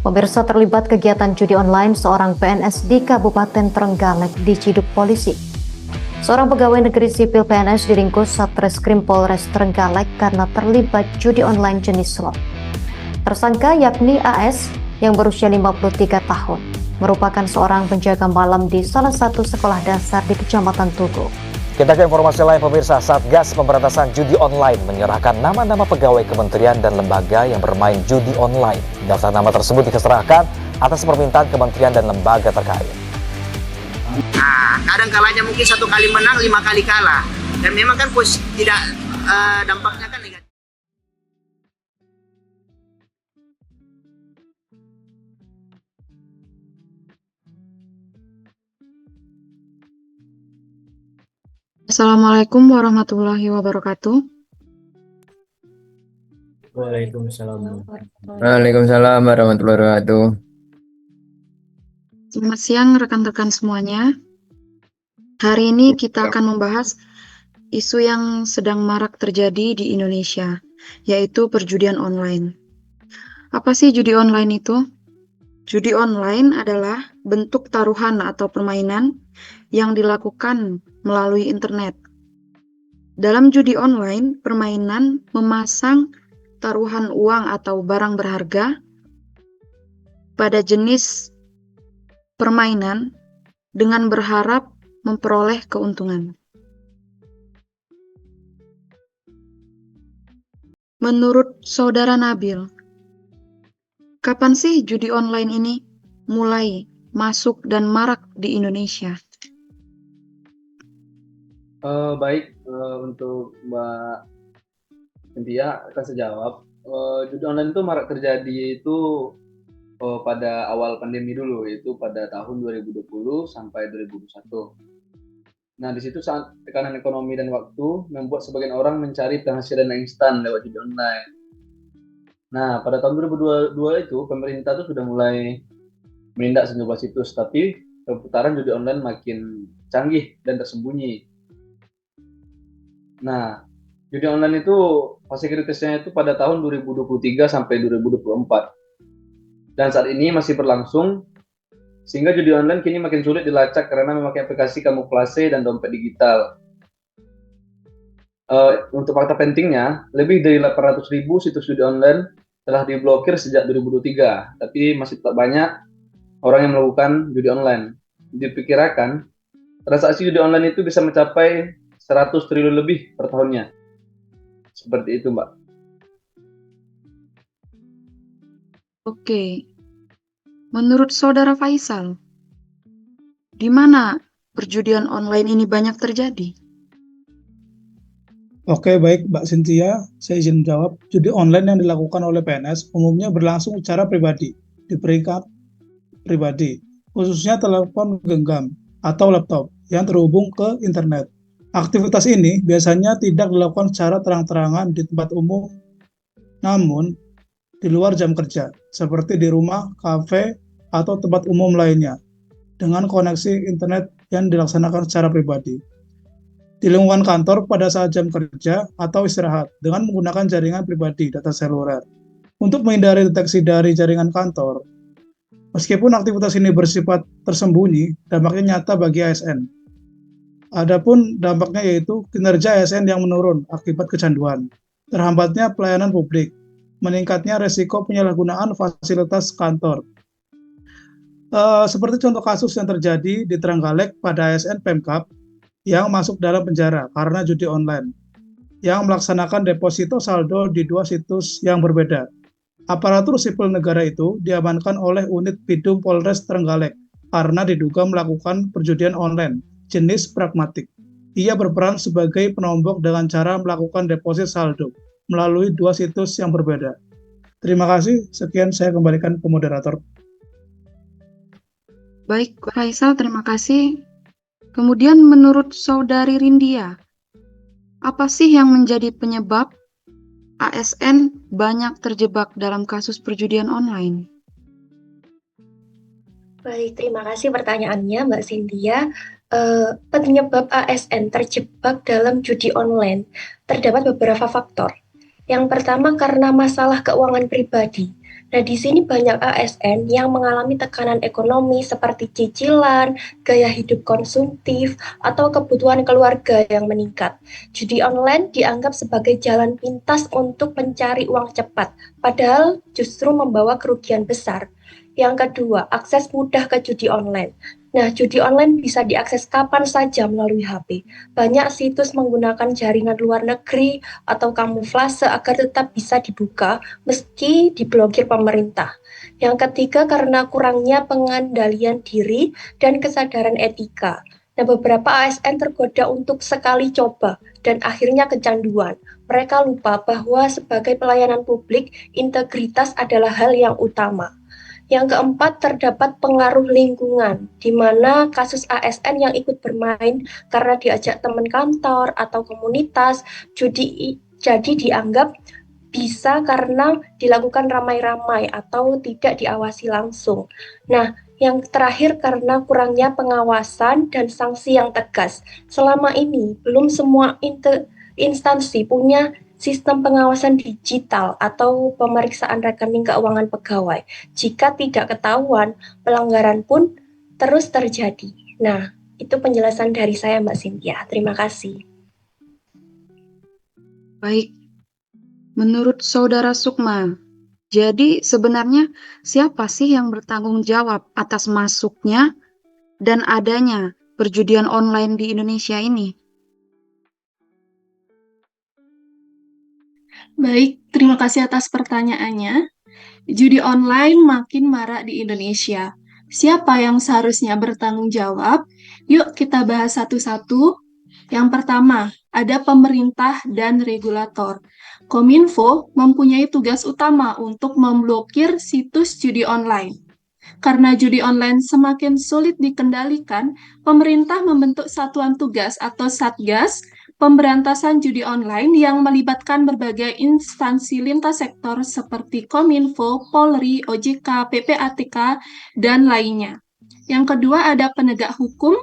Pemirsa, terlibat kegiatan judi online seorang PNS di Kabupaten Trenggalek diciduk polisi. Seorang pegawai negeri sipil PNS diringkus Satreskrim Polres Trenggalek karena terlibat judi online jenis slot. Tersangka yakni AS yang berusia 53 tahun, merupakan seorang penjaga malam di salah satu sekolah dasar di Kecamatan Tugu. Kita ke informasi lain, pemirsa. Satgas Pemberantasan Judi Online menyerahkan nama-nama pegawai kementerian dan lembaga yang bermain judi online. Daftar nama tersebut diserahkan atas permintaan kementerian dan lembaga terkait. Nah, kadang kalanya mungkin 1 kali menang, 5 kali kalah. Dan memang kan tidak dampaknya kan negatif. Assalamualaikum warahmatullahi wabarakatuh. Waalaikumsalam warahmatullahi wabarakatuh. Selamat siang rekan-rekan semuanya. Hari ini kita akan membahas isu yang sedang marak terjadi di Indonesia, yaitu perjudian online. Apa sih judi online itu? Judi online adalah bentuk taruhan atau permainan yang dilakukan melalui internet. Dalam judi online, permainan memasang taruhan uang atau barang berharga pada jenis permainan dengan berharap memperoleh keuntungan. Menurut Saudara Nabil, kapan sih judi online ini mulai masuk dan marak di Indonesia? Untuk Mbak Cynthia akan sejawab. Judi online itu marak terjadi itu pada awal pandemi dulu, yaitu pada tahun 2020 sampai 2021. Nah, di situ saat tekanan ekonomi dan waktu membuat sebagian orang mencari penghasilan instan lewat judi online. Nah, pada tahun 2022 itu pemerintah tuh sudah mulai menindak sejumlah situs, tapi perputaran judi online makin canggih dan tersembunyi. Nah, judi online itu fase kritisnya itu pada tahun 2023 sampai 2024. Dan saat ini masih berlangsung, sehingga judi online kini makin sulit dilacak karena memakai aplikasi kamuflase dan dompet digital. Untuk fakta pentingnya, lebih dari 800.000 situs judi online telah diblokir sejak 2023, tapi masih tetap banyak orang yang melakukan judi online. Diperkirakan, transaksi judi online itu bisa mencapai 100 triliun lebih per tahunnya. Seperti itu, Mbak. Oke. Menurut Saudara Faisal, di mana perjudian online ini banyak terjadi? Oke, baik Mbak Cynthia, saya izin menjawab. Judi online yang dilakukan oleh PNS umumnya berlangsung secara pribadi, di peringkat pribadi, khususnya telepon genggam atau laptop yang terhubung ke internet. Aktivitas ini biasanya tidak dilakukan secara terang-terangan di tempat umum, namun di luar jam kerja, seperti di rumah, kafe, atau tempat umum lainnya, dengan koneksi internet yang dilaksanakan secara pribadi. Di lingkungan kantor pada saat jam kerja atau istirahat, dengan menggunakan jaringan pribadi data seluler. Untuk menghindari deteksi dari jaringan kantor, meskipun aktivitas ini bersifat tersembunyi, dampaknya nyata bagi ASN. Adapun dampaknya yaitu kinerja ASN yang menurun akibat kecanduan, terhambatnya pelayanan publik, meningkatnya resiko penyalahgunaan fasilitas kantor. Seperti contoh kasus yang terjadi di Trenggalek pada ASN Pemkab yang masuk dalam penjara karena judi online, yang melaksanakan deposito saldo di 2 situs yang berbeda. Aparatur sipil negara itu diamankan oleh unit Bidum Polres Trenggalek karena diduga melakukan perjudian online jenis pragmatik. Ia berperan sebagai penombok dengan cara melakukan deposit saldo melalui 2 situs yang berbeda. Terima kasih, sekian saya kembalikan ke moderator. Baik, Faisal, terima kasih. Kemudian menurut Saudari Rindia, apa sih yang menjadi penyebab ASN banyak terjebak dalam kasus perjudian online? Baik, terima kasih pertanyaannya Mbak Cynthia. Penyebab ASN terjebak dalam judi online terdapat beberapa faktor. Yang pertama karena masalah keuangan pribadi. Nah, di sini banyak ASN yang mengalami tekanan ekonomi seperti cicilan, gaya hidup konsumtif, atau kebutuhan keluarga yang meningkat. Judi online dianggap sebagai jalan pintas untuk mencari uang cepat, padahal justru membawa kerugian besar. Yang kedua, akses mudah ke judi online. Nah, judi online bisa diakses kapan saja melalui HP. Banyak situs menggunakan jaringan luar negeri atau kamuflase agar tetap bisa dibuka meski diblokir pemerintah. Yang ketiga, karena kurangnya pengendalian diri dan kesadaran etika. Nah, beberapa ASN tergoda untuk sekali coba dan akhirnya kecanduan. Mereka lupa bahwa sebagai pelayanan publik, integritas adalah hal yang utama. Yang keempat, terdapat pengaruh lingkungan, di mana kasus ASN yang ikut bermain karena diajak teman kantor atau komunitas, jadi dianggap bisa karena dilakukan ramai-ramai atau tidak diawasi langsung. Nah, yang terakhir karena kurangnya pengawasan dan sanksi yang tegas. Selama ini, belum semua instansi punya sistem pengawasan digital atau pemeriksaan rekening keuangan pegawai. Jika tidak ketahuan, pelanggaran pun terus terjadi. Nah, itu penjelasan dari saya, Mbak Cynthia. Terima kasih. Baik, menurut Saudara Sukma, jadi sebenarnya siapa sih yang bertanggung jawab atas masuknya dan adanya perjudian online di Indonesia ini? Baik, terima kasih atas pertanyaannya. Judi online makin marak di Indonesia. Siapa yang seharusnya bertanggung jawab? Yuk kita bahas satu-satu. Yang pertama, ada pemerintah dan regulator. Kominfo mempunyai tugas utama untuk memblokir situs judi online. Karena judi online semakin sulit dikendalikan, pemerintah membentuk Satuan Tugas atau Satgas Pemberantasan Judi Online yang melibatkan berbagai instansi lintas sektor seperti Kominfo, Polri, OJK, PPATK, dan lainnya. Yang kedua ada penegak hukum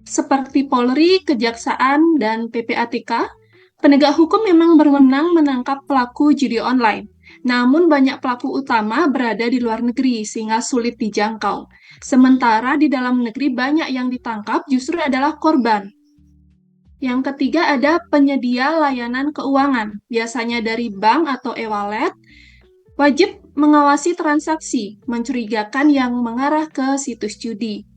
seperti Polri, Kejaksaan, dan PPATK. Penegak hukum memang berwenang menangkap pelaku judi online. Namun banyak pelaku utama berada di luar negeri sehingga sulit dijangkau. Sementara di dalam negeri banyak yang ditangkap justru adalah korban. Yang ketiga ada penyedia layanan keuangan, biasanya dari bank atau e-wallet, wajib mengawasi transaksi mencurigakan yang mengarah ke situs judi.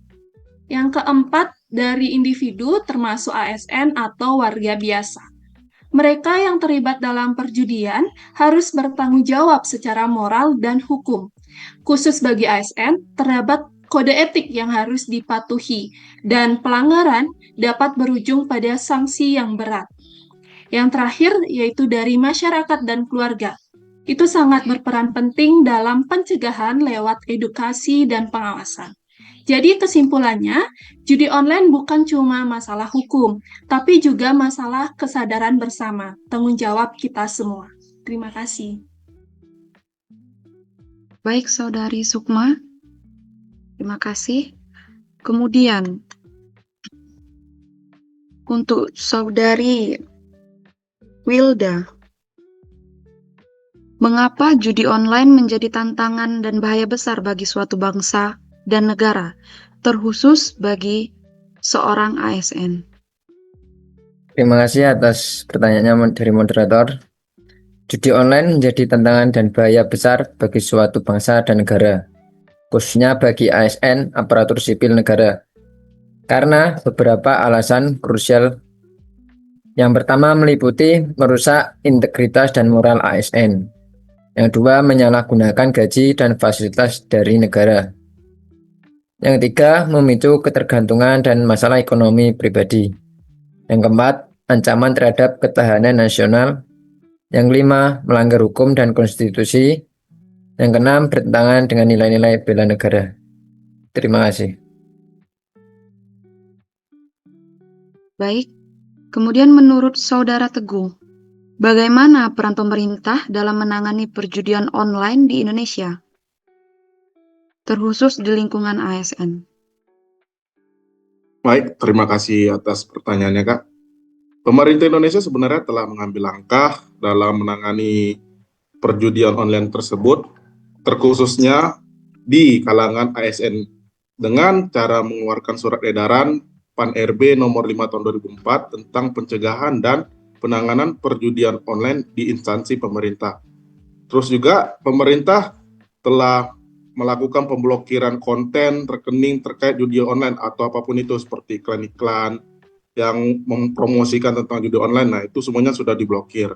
Yang keempat dari individu termasuk ASN atau warga biasa. Mereka yang terlibat dalam perjudian harus bertanggung jawab secara moral dan hukum. Khusus bagi ASN, terdapat kode etik yang harus dipatuhi, dan pelanggaran dapat berujung pada sanksi yang berat. Yang terakhir yaitu dari masyarakat dan keluarga. Itu sangat berperan penting dalam pencegahan lewat edukasi dan pengawasan. Jadi kesimpulannya, judi online bukan cuma masalah hukum, tapi juga masalah kesadaran bersama, tanggung jawab kita semua. Terima kasih. Baik, Saudari Sukma. Terima kasih. Kemudian, untuk Saudari Wilda, mengapa judi online menjadi tantangan dan bahaya besar bagi suatu bangsa dan negara, terkhusus bagi seorang ASN? Terima kasih atas pertanyaannya dari moderator. Judi online menjadi tantangan dan bahaya besar bagi suatu bangsa dan negara, khususnya bagi ASN aparatur sipil negara, karena beberapa alasan krusial. Yang pertama meliputi merusak integritas dan moral ASN. Yang kedua menyalahgunakan gaji dan fasilitas dari negara. Yang ketiga memicu ketergantungan dan masalah ekonomi pribadi. Yang keempat ancaman terhadap ketahanan nasional. Yang kelima melanggar hukum dan konstitusi. Yang keenam bertentangan dengan nilai-nilai bela negara. Terima kasih. Baik, kemudian menurut Saudara Teguh, bagaimana peran pemerintah dalam menangani perjudian online di Indonesia, terkhusus di lingkungan ASN? Baik, terima kasih atas pertanyaannya, Kak. Pemerintah Indonesia sebenarnya telah mengambil langkah dalam menangani perjudian online tersebut terkhususnya di kalangan ASN dengan cara mengeluarkan surat edaran PAN-RB nomor 5 tahun 2004 tentang pencegahan dan penanganan perjudian online di instansi pemerintah. Terus juga pemerintah telah melakukan pemblokiran konten rekening terkait judi online atau apapun itu seperti iklan-iklan yang mempromosikan tentang judi online. Nah, itu semuanya sudah diblokir.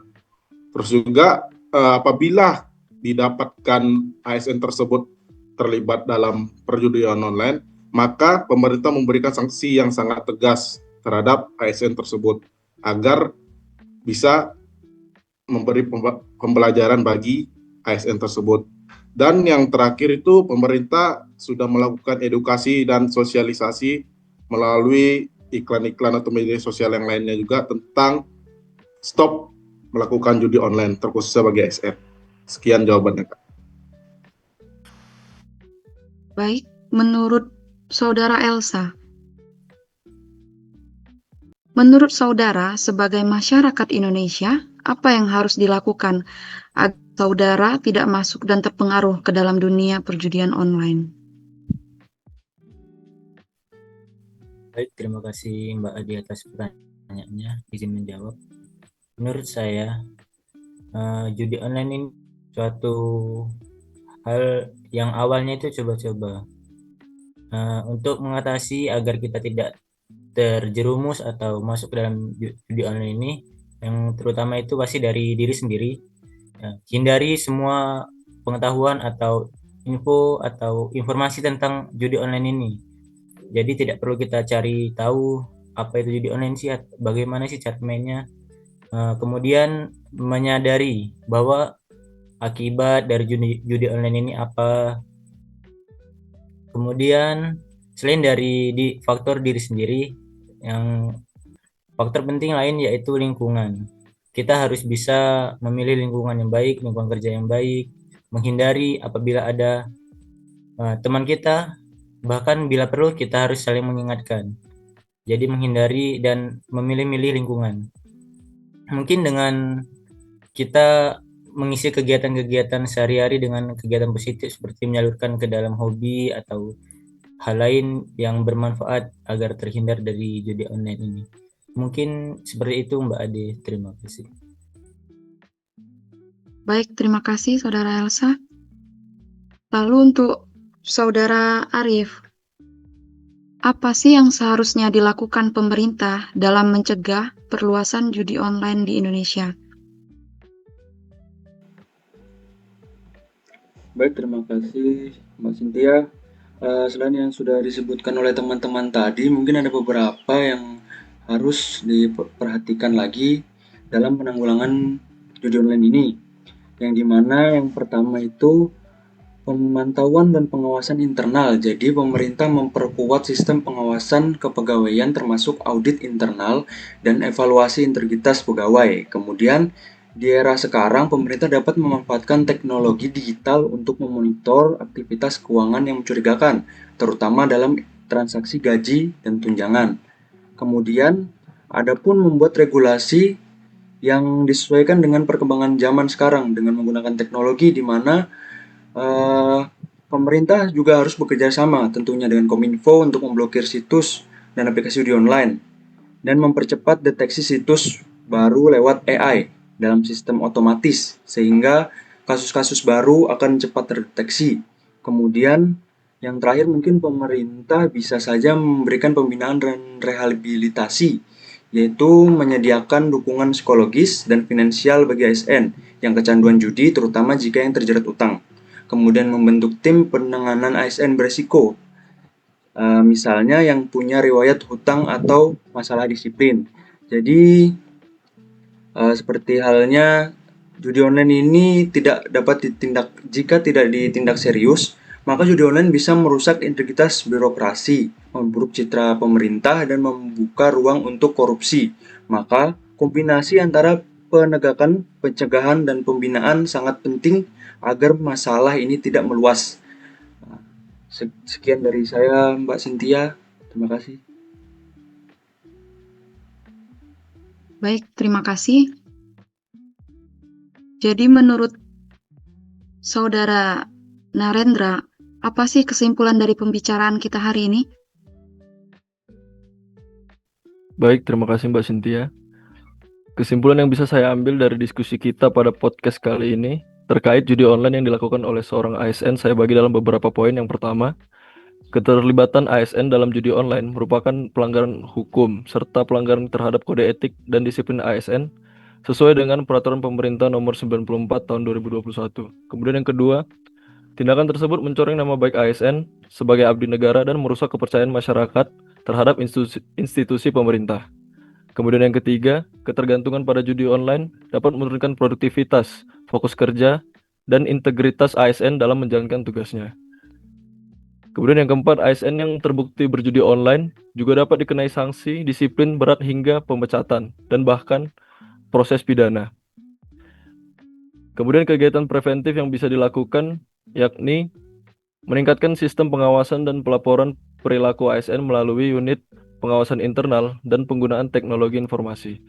Terus juga apabila didapatkan ASN tersebut terlibat dalam perjudian online, maka pemerintah memberikan sanksi yang sangat tegas terhadap ASN tersebut agar bisa memberi pembelajaran bagi ASN tersebut. Dan yang terakhir itu pemerintah sudah melakukan edukasi dan sosialisasi melalui iklan-iklan atau media sosial yang lainnya juga tentang stop melakukan judi online terkhususnya bagi ASN. Sekian jawabannya, Kak. Baik, menurut Saudara Elsa, menurut saudara sebagai masyarakat Indonesia, apa yang harus dilakukan agar saudara tidak masuk dan terpengaruh ke dalam dunia perjudian online? Baik, terima kasih Mbak Adi atas pertanyaannya. Izin menjawab. Menurut saya, judi online ini suatu hal yang awalnya itu coba-coba. Untuk mengatasi agar kita tidak terjerumus atau masuk dalam judi online ini, yang terutama itu pasti dari diri sendiri. Hindari semua pengetahuan atau info atau informasi tentang judi online ini. Jadi tidak perlu kita cari tahu apa itu judi online sih, bagaimana sih cara mainnya. Kemudian menyadari bahwa akibat dari judi online ini apa. Kemudian selain dari faktor diri sendiri, yang faktor penting lain yaitu lingkungan. Kita harus bisa memilih lingkungan yang baik, lingkungan kerja yang baik, menghindari apabila ada teman kita, bahkan bila perlu kita harus saling mengingatkan. Jadi menghindari dan memilih-milih lingkungan. Mungkin dengan kita mengisi kegiatan-kegiatan sehari-hari dengan kegiatan positif seperti menyalurkan ke dalam hobi atau hal lain yang bermanfaat agar terhindar dari judi online ini. Mungkin seperti itu Mbak Ade, terima kasih. Baik, terima kasih Saudara Elsa. Lalu untuk Saudara Arif, apa sih yang seharusnya dilakukan pemerintah dalam mencegah perluasan judi online di Indonesia? Baik, terima kasih Mbak Cynthia. Selain yang sudah disebutkan oleh teman-teman tadi, mungkin ada beberapa yang harus diperhatikan lagi dalam penanggulangan judi online ini. Yang dimana yang pertama itu pemantauan dan pengawasan internal. Jadi pemerintah memperkuat sistem pengawasan kepegawaian termasuk audit internal dan evaluasi integritas pegawai. Kemudian di era sekarang pemerintah dapat memanfaatkan teknologi digital untuk memonitor aktivitas keuangan yang mencurigakan, terutama dalam transaksi gaji dan tunjangan. Kemudian adapun membuat regulasi yang disesuaikan dengan perkembangan zaman sekarang dengan menggunakan teknologi di mana pemerintah juga harus bekerja sama tentunya dengan Kominfo untuk memblokir situs dan aplikasi judi online dan mempercepat deteksi situs baru lewat AI dalam sistem otomatis sehingga kasus-kasus baru akan cepat terdeteksi. Kemudian yang terakhir mungkin pemerintah bisa saja memberikan pembinaan dan rehabilitasi, yaitu menyediakan dukungan psikologis dan finansial bagi ASN yang kecanduan judi terutama jika yang terjerat utang. Kemudian membentuk tim penanganan ASN berisiko, misalnya yang punya riwayat hutang atau masalah disiplin. Jadi seperti halnya judi online ini tidak dapat ditindak jika tidak ditindak serius, maka judi online bisa merusak integritas birokrasi, memburuk citra pemerintah dan membuka ruang untuk korupsi. Maka kombinasi antara penegakan, pencegahan dan pembinaan sangat penting agar masalah ini tidak meluas. Sekian dari saya Mbak Cynthia. Terima kasih. Baik, terima kasih. Jadi menurut Saudara Narendra, apa sih kesimpulan dari pembicaraan kita hari ini? Baik, terima kasih Mbak Cynthia. Kesimpulan yang bisa saya ambil dari diskusi kita pada podcast kali ini terkait judi online yang dilakukan oleh seorang ASN, saya bagi dalam beberapa poin. Yang pertama, keterlibatan ASN dalam judi online merupakan pelanggaran hukum serta pelanggaran terhadap kode etik dan disiplin ASN sesuai dengan peraturan pemerintah nomor 94 tahun 2021. Kemudian yang kedua, tindakan tersebut mencoreng nama baik ASN sebagai abdi negara dan merusak kepercayaan masyarakat terhadap institusi pemerintah. Kemudian yang ketiga, ketergantungan pada judi online dapat menurunkan produktivitas, fokus kerja, dan integritas ASN dalam menjalankan tugasnya. Kemudian yang keempat, ASN yang terbukti berjudi online juga dapat dikenai sanksi disiplin berat hingga pemecatan dan bahkan proses pidana. Kemudian kegiatan preventif yang bisa dilakukan yakni meningkatkan sistem pengawasan dan pelaporan perilaku ASN melalui unit pengawasan internal dan penggunaan teknologi informasi.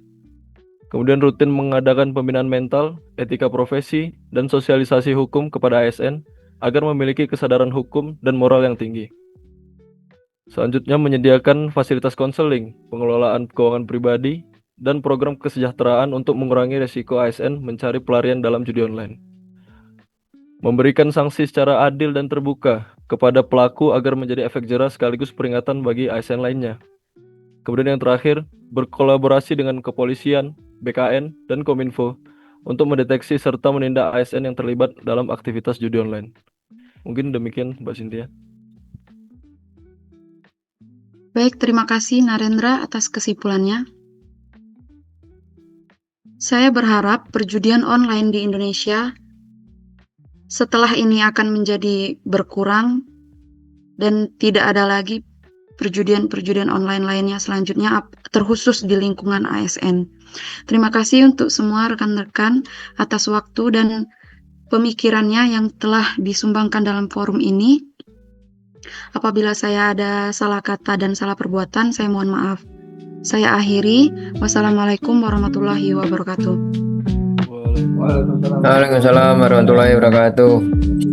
Kemudian rutin mengadakan pembinaan mental, etika profesi, dan sosialisasi hukum kepada ASN agar memiliki kesadaran hukum dan moral yang tinggi. Selanjutnya menyediakan fasilitas konseling, pengelolaan keuangan pribadi, dan program kesejahteraan untuk mengurangi risiko ASN mencari pelarian dalam judi online. Memberikan sanksi secara adil dan terbuka kepada pelaku agar menjadi efek jerah sekaligus peringatan bagi ASN lainnya. Kemudian yang terakhir, berkolaborasi dengan kepolisian, BKN, dan Kominfo untuk mendeteksi serta menindak ASN yang terlibat dalam aktivitas judi online. Mungkin demikian Mbak Cynthia. Baik, terima kasih Narendra atas kesimpulannya. Saya berharap perjudian online di Indonesia setelah ini akan menjadi berkurang dan tidak ada lagi perjudian-perjudian online lainnya selanjutnya terkhusus di lingkungan ASN. Terima kasih untuk semua rekan-rekan atas waktu dan pemikirannya yang telah disumbangkan dalam forum ini. Apabila saya ada salah kata dan salah perbuatan, saya mohon maaf. Saya akhiri. Wassalamualaikum warahmatullahi wabarakatuh. Waalaikumsalam warahmatullahi wabarakatuh.